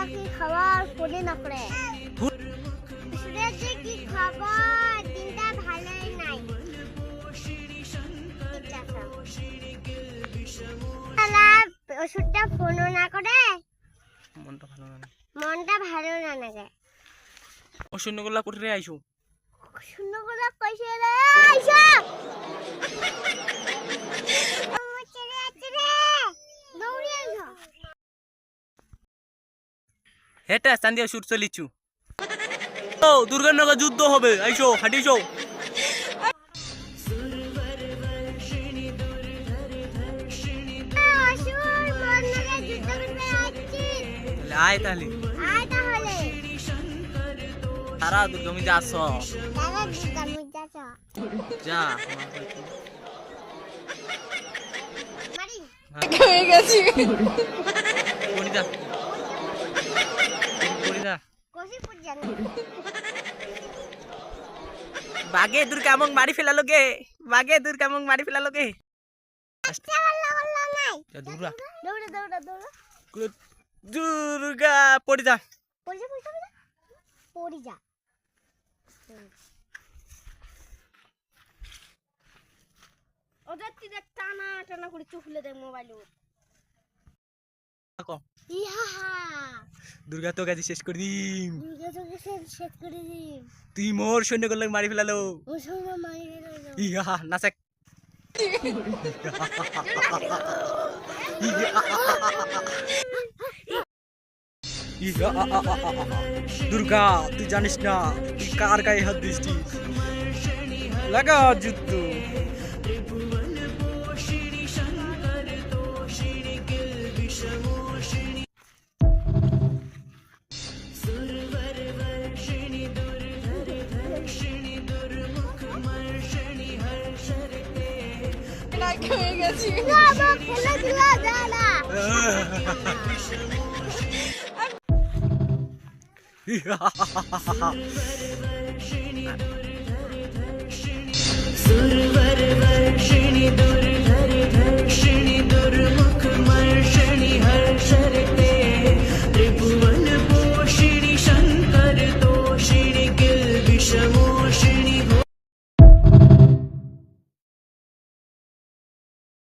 কি খাবার করে না করে যে কি খাবার দিনটা ভালোই নাই ওষুধটা ফোনও না করে মনটা ভালো না লাগে ও শূন্যগুলা কোথায় আইছো শূন্যগুলা কইছে রে আইসা আমার ছেড়ে আছে রে দৌড়ে আইসা হেটা চান্দিয়া শুট চলিছু ও দুর্গানগর যুদ্ধ হবে আইসো হাঁটিছো আয় তাহলে তারা দুর্গা মিজা আসো যা হয়ে গেছি পরিদা পরিদা বাগে দুর্গা আমং মারি ফেলালো গে বাগে দুর্গা আমং মারি ফেলালো গে দুর্গা দৌড়া দৌড়া দৌড়া দুর্গা পরিদা পড়ি যা পড়ি যা ওদের তিন টানা টানা করে চুফলে দেয় মোবাইলে ইহা দুর্গা তো গাজি শেষ করে দিম দুর্গা তোকে শেষ করে দিম তুই মোর সৈন্য করলে মারি ফেলালো ও সৈন্য মারি ফেলালো ইহা নাচক দুর্গা তুই জানিস না তুই কার গায়ে হাত দিছিস লাগা যুদ্ধ হয়ে গেছি বাবা খেলা দিলা জানা सुरवर वर्षिणि दुर्धर धर्षिणि